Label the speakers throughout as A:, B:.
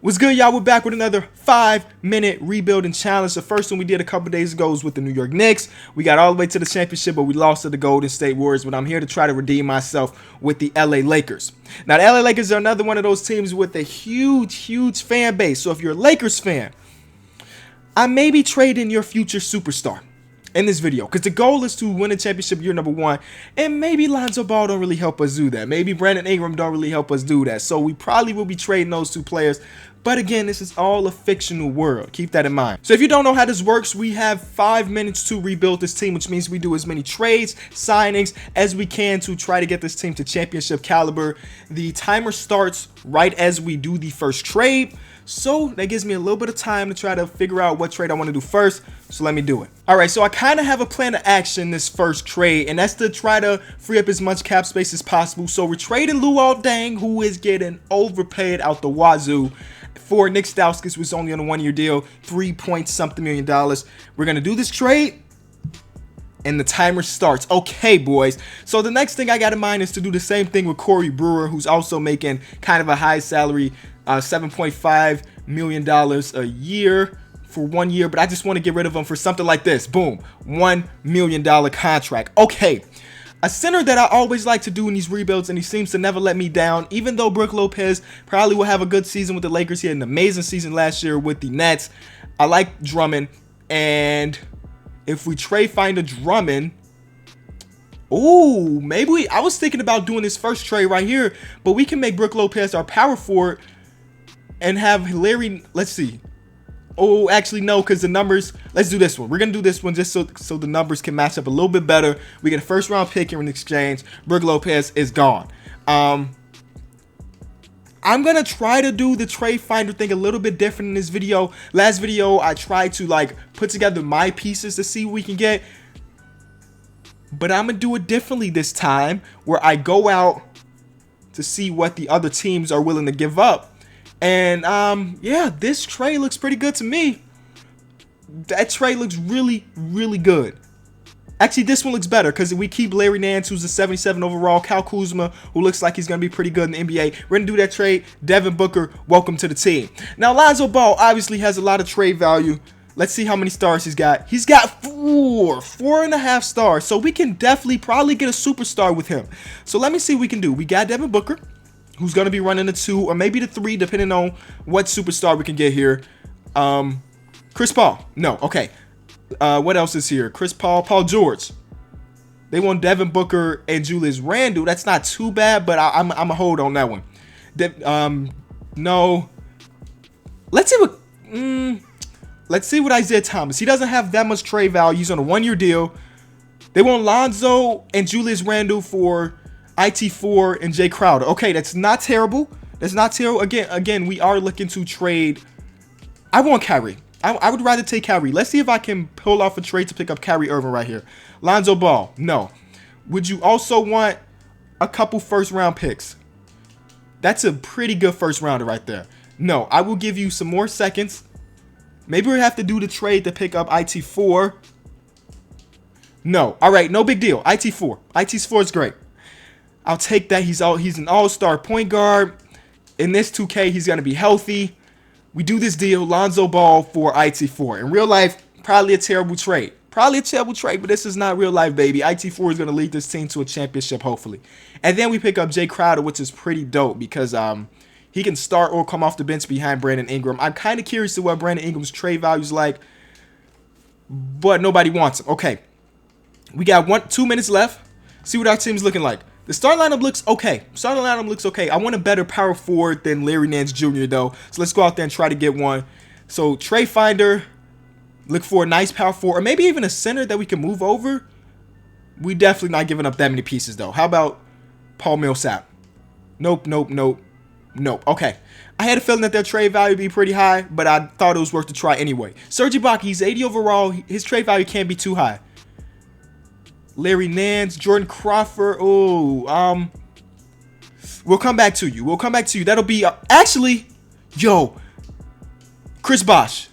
A: What's good, y'all? We're back with another 5-minute rebuilding challenge. The first one we did a couple days ago was with the New York Knicks. We got all the way to the championship, but we lost to the Golden State Warriors. But I'm here to try to redeem myself with the LA Lakers. Now, the LA Lakers are another one of those teams with a huge fan base. So if you're a Lakers fan, I may be trading your future superstar in this video, because the goal is to win a championship year number 1, and maybe Lonzo Ball don't really help us do that. Maybe Brandon Ingram don't really help us do that. So we probably will be trading those two players. But again, this is all a fictional world. Keep that in mind. So if you don't know how this works, we have 5 minutes to rebuild this team, which means we do as many trades, signings as we can to try to get this team to championship caliber. The timer starts right as we do the first trade. So that gives me a little bit of time to try to figure out what trade I want to do first. So let me do it. All right, so I kind of have a plan of action this first trade, and that's to try to free up as much cap space as possible. So we're trading Luol Deng, who is getting overpaid out the wazoo, for Nick Stauskas, who's only on a 1-year deal, $3-point-something million. We're going to do this trade, and the timer starts. Okay, boys. So the next thing I got in mind is to do the same thing with Corey Brewer, who's also making kind of a high salary, $7.5 million a year for 1 year. But I just want to get rid of him for something like this. Boom. $1 million contract. Okay. A center that I always like to do in these rebuilds, and he seems to never let me down, even though Brook Lopez probably will have a good season with the Lakers. He had an amazing season last year with the Nets. I like Drummond, and if we trade finder Drummond, ooh, maybe I was thinking about doing this first trade right here, but we can make Brook Lopez our power forward and have Larry, let's see. Oh, actually, no, because the numbers, let's do this one. We're going to do this one just so the numbers can match up a little bit better. We get a first-round pick here in exchange. Brook Lopez is gone. I'm going to try to do the trade finder thing a little bit different in this video. Last video, I tried to, put together my pieces to see what we can get. But I'm going to do it differently this time, where I go out to see what the other teams are willing to give up. And, yeah, this trade looks pretty good to me. That trade looks really good. Actually, this one looks better because we keep Larry Nance, who's a 77 overall, Kyle Kuzma, who looks like he's going to be pretty good in the NBA. We're going to do that trade. Devin Booker, welcome to the team. Now, Lonzo Ball obviously has a lot of trade value. Let's see how many stars he's got. He's got 4.5 stars. So we can definitely probably get a superstar with him. So let me see what we can do. We got Devin Booker, who's going to be running the 2 or maybe the 3, depending on what superstar we can get here. Chris Paul. No, okay. What else is here? Chris Paul, Paul George. They want Devin Booker and Julius Randle. That's not too bad, but I'm a hold on that one. No. Let's see what Isaiah Thomas. He doesn't have that much trade value. He's on a 1-year deal. They want Lonzo and Julius Randle for IT4 and Jay Crowder. Okay, that's not terrible. That's not terrible. Again, we are looking to trade. I want Kyrie. I would rather take Kyrie. Let's see if I can pull off a trade to pick up Kyrie Irving right here. Lonzo Ball. No. Would you also want a couple first-round picks? That's a pretty good first-rounder right there. No, I will give you some more seconds. Maybe we have to do the trade to pick up IT4. No. All right, no big deal. IT4. IT4 is great. I'll take that. He's an all-star point guard. In this 2K, he's going to be healthy. We do this deal, Lonzo Ball for IT4. In real life, probably a terrible trade. But this is not real life, baby. IT4 is going to lead this team to a championship, hopefully. And then we pick up Jay Crowder, which is pretty dope because he can start or come off the bench behind Brandon Ingram. I'm kind of curious to what Brandon Ingram's trade value is like, but nobody wants him. Okay, we got 2 minutes left. See what our team's looking like. The starting lineup looks okay. I want a better power forward than Larry Nance Jr. though. So let's go out there and try to get one. So trade finder, look for a nice power forward, or maybe even a center that we can move over. We definitely not giving up that many pieces though. How about Paul Millsap? Nope. Okay. I had a feeling that their trade value would be pretty high, but I thought it was worth a try anyway. Serge Ibaka, he's 80 overall. His trade value can't be too high. Larry Nance, Jordan Crawford. Oh, we'll come back to you. That'll be actually, Chris Bosh,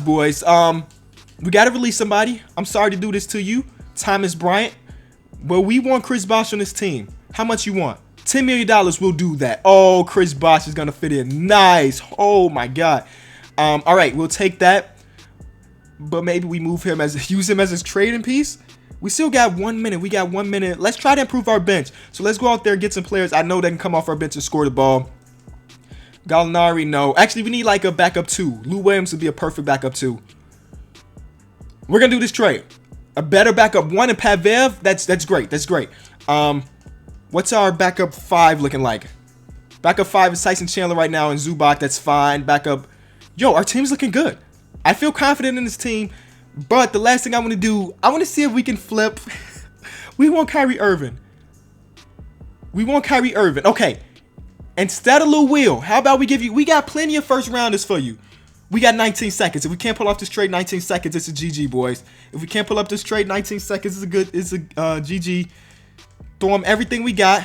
A: boys. We gotta release somebody. I'm sorry to do this to you, Thomas Bryant. But we want Chris Bosh on this team. How much you want? $10 million will do that. Oh, Chris Bosh is going to fit in. Nice. Oh, my God. All right, we'll take that. But maybe we use him as his trading piece. We still got 1 minute. We got 1 minute. Let's try to improve our bench. So let's go out there and get some players I know that can come off our bench and score the ball. Gallinari, no. Actually, we need like a backup 2. Lou Williams would be a perfect backup 2. We're going to do this trade. A better backup 1 and Pavev. That's great. That's great. What's our backup 5 looking like? Backup 5 is Tyson Chandler right now and Zubac. That's fine. Backup. Yo, our team's looking good. I feel confident in this team. But the last thing I want to do, I want to see if we can flip. We want Kyrie Irving. Okay. Instead of Lou Will, how about we give you, we got plenty of first rounders for you. We got 19 seconds. If we can't pull off this trade, 19 seconds, it's a GG, boys. If we can't pull up this trade, 19 seconds, it's a GG. Throw them everything we got.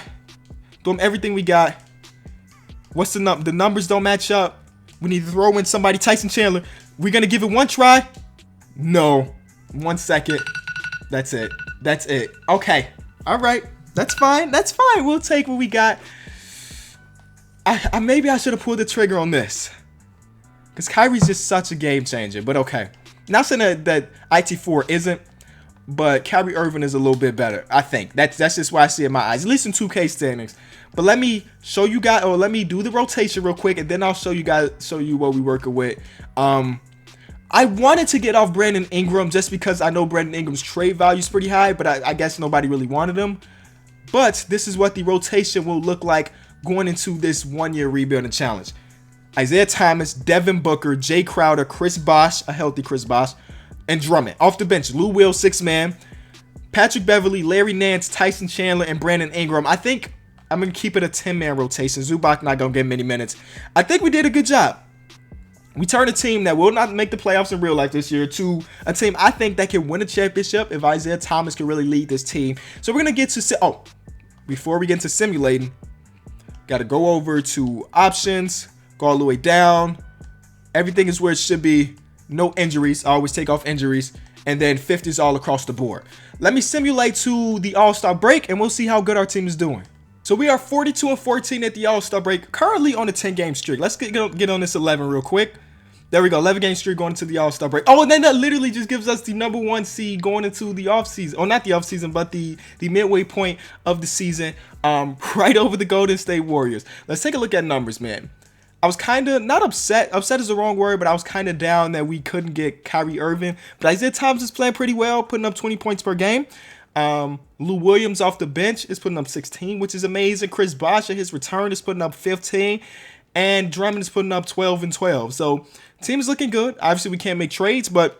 A: What's the number? The numbers don't match up. We need to throw in somebody. Tyson Chandler. We're going to give it one try. No. 1 second. That's it. Okay. All right. That's fine. We'll take what we got. Maybe I should have pulled the trigger on this. Because Kyrie's just such a game changer. But okay. Not saying that IT4 isn't. But Kyrie Irving is a little bit better, I think. That's just what I see in my eyes, at least in 2K standings. But let me show you guys, or let me do the rotation real quick, and then I'll show you what we working with. I wanted to get off Brandon Ingram just because I know Brandon Ingram's trade value is pretty high, but I guess nobody really wanted him. But this is what the rotation will look like going into this 1-year rebuilding challenge. Isaiah Thomas, Devin Booker, Jay Crowder, Chris Bosh, a healthy Chris Bosh, and Drummond. Off the bench, Lou Will, 6-man. Patrick Beverly, Larry Nance, Tyson Chandler, and Brandon Ingram. I think I'm going to keep it a 10-man rotation. Zubac not going to get many minutes. I think we did a good job. We turned a team that will not make the playoffs in real life this year to a team I think that can win a championship if Isaiah Thomas can really lead this team. So we're going to get to... before we get into simulating, got to go over to options, go all the way down. Everything is where it should be. No injuries. I always take off injuries. And then 50s all across the board. Let me simulate to the All-Star break, and we'll see how good our team is doing. So we are 42-14 at the All-Star break, currently on a 10-game streak. Let's get on this 11 real quick. There we go, 11-game streak going into the All-Star break. Oh, and then that literally just gives us the number 1 seed going into the offseason. Oh, not the offseason, but the midway point of the season, right over the Golden State Warriors. Let's take a look at numbers, man. I was kind of, not upset. Upset is the wrong word, but I was kind of down that we couldn't get Kyrie Irving. But Isaiah Thomas is playing pretty well, putting up 20 points per game. Lou Williams off the bench is putting up 16, which is amazing. Chris Bosh at his return is putting up 15. And Drummond is putting up 12 and 12. So, team is looking good. Obviously, we can't make trades, but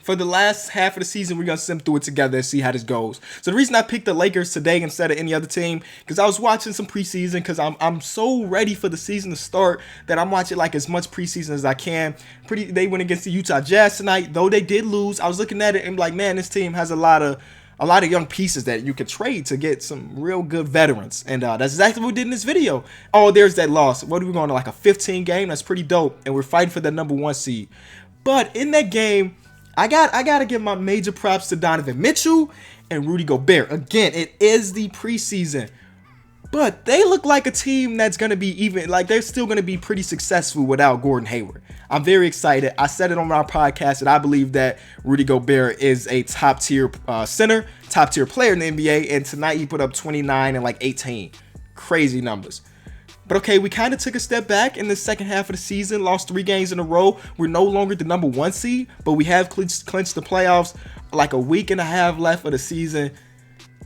A: for the last half of the season, we're going to sim through it together and see how this goes. So the reason I picked the Lakers today instead of any other team, because I was watching some preseason, because I'm so ready for the season to start that I'm watching like as much preseason as I can. They went against the Utah Jazz tonight, though they did lose. I was looking at it and like, man, this team has a lot of young pieces that you could trade to get some real good veterans. And that's exactly what we did in this video. Oh, there's that loss. What are we going to, like a 15 game? That's pretty dope. And we're fighting for the number 1 seed. But in that game, I got to give my major props to Donovan Mitchell and Rudy Gobert. Again, it is the preseason. But they look like a team that's going to be they're still going to be pretty successful without Gordon Hayward. I'm very excited. I said it on our podcast that I believe that Rudy Gobert is a top-tier center, top-tier player in the NBA. And tonight he put up 29 and like 18. Crazy numbers. But okay, we kind of took a step back in the second half of the season, lost 3 games in a row. We're no longer the number 1 seed, but we have clinched the playoffs. Like a week and a half left of the season.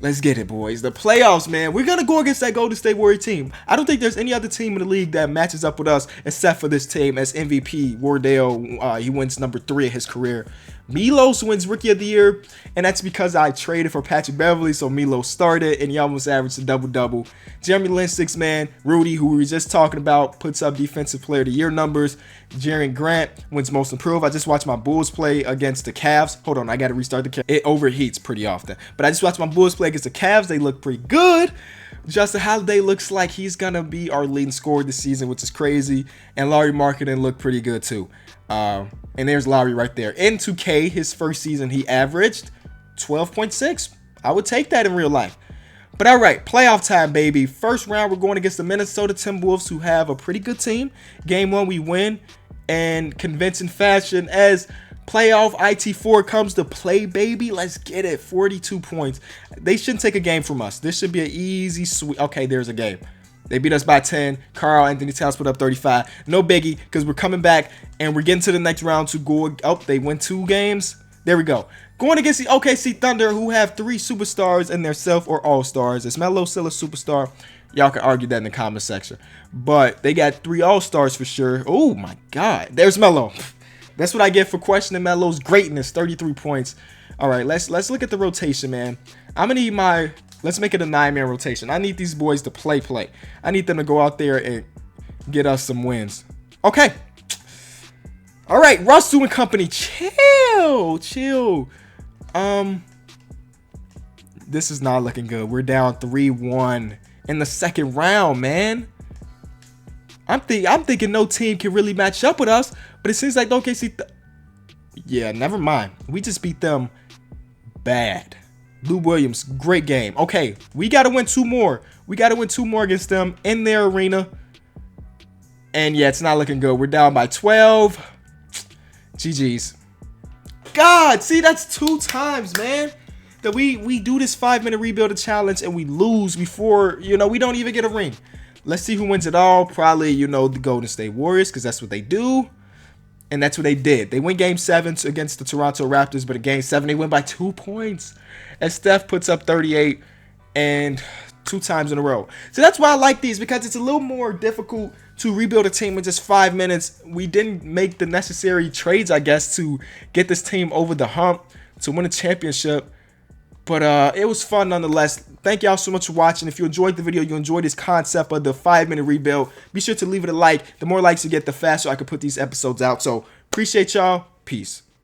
A: Let's get it, boys. The playoffs, man. We're going to go against that Golden State Warrior team. I don't think there's any other team in the league that matches up with us except for this team as MVP. Wardell, he wins number 3 in his career. Milos wins Rookie of the Year, and that's because I traded for Patrick Beverly, so Milos started, and he almost averaged a double-double. Jeremy Lin, 6-man. Rudy, who we were just talking about, puts up Defensive Player of the Year numbers. Jaren Grant wins Most Improved. I just watched my Bulls play against the Cavs. Hold on, I got to restart the Cavs. It overheats pretty often. But I just watched my Bulls play against the Cavs. They look pretty good. Justin Holiday looks like he's going to be our leading scorer this season, which is crazy. And Larry Markkinen looked pretty good too. And there's Lowry right there. In 2K, his first season, he averaged 12.6. I would take that in real life. But all right, playoff time, baby. First round, we're going against the Minnesota Timberwolves, who have a pretty good team. Game 1, we win in convincing fashion as playoff IT4 comes to play, baby. Let's get it. 42 points. They shouldn't take a game from us. This should be an easy sweep. Okay, there's a game. They beat us by 10. Carl Anthony Towns put up 35. No biggie, because we're coming back and we're getting to the next round to go. Oh, they win 2 games. There we go. Going against the OKC Thunder, who have 3 superstars in their self or all-stars. Is Melo still a superstar? Y'all can argue that in the comment section. But they got 3 all-stars for sure. Oh, my God. There's Melo. That's what I get for questioning Melo's greatness. 33 points. All right, let's look at the rotation, man. I'm going to need let's make it a 9-man rotation. I need these boys to play. I need them to go out there and get us some wins. Okay. All right, Russell and company. Chill. This is not looking good. We're down 3-1 in the second round, man. I'm thinking no team can really match up with us, but it seems like OKC. Yeah, never mind. We just beat them bad. Lou Williams, great game. Okay, we got to win 2 more. We got to win 2 more against them in their arena. And yeah, it's not looking good. We're down by 12. GG's. God, see, that's 2 times, man, that we do this 5-minute rebuild challenge and we lose before, we don't even get a ring. Let's see who wins it all. Probably, the Golden State Warriors, because that's what they do. And that's what they did. They win Game 7 against the Toronto Raptors, but in Game 7, they win by 2 points. And Steph puts up 38 and 2 times in a row. So that's why I like these, because it's a little more difficult to rebuild a team in just 5 minutes. We didn't make the necessary trades, I guess, to get this team over the hump to win a championship. But it was fun nonetheless. Thank y'all so much for watching. If you enjoyed the video, you enjoyed this concept of the 5-minute rebuild, be sure to leave it a like. The more likes you get, the faster I can put these episodes out. So appreciate y'all. Peace.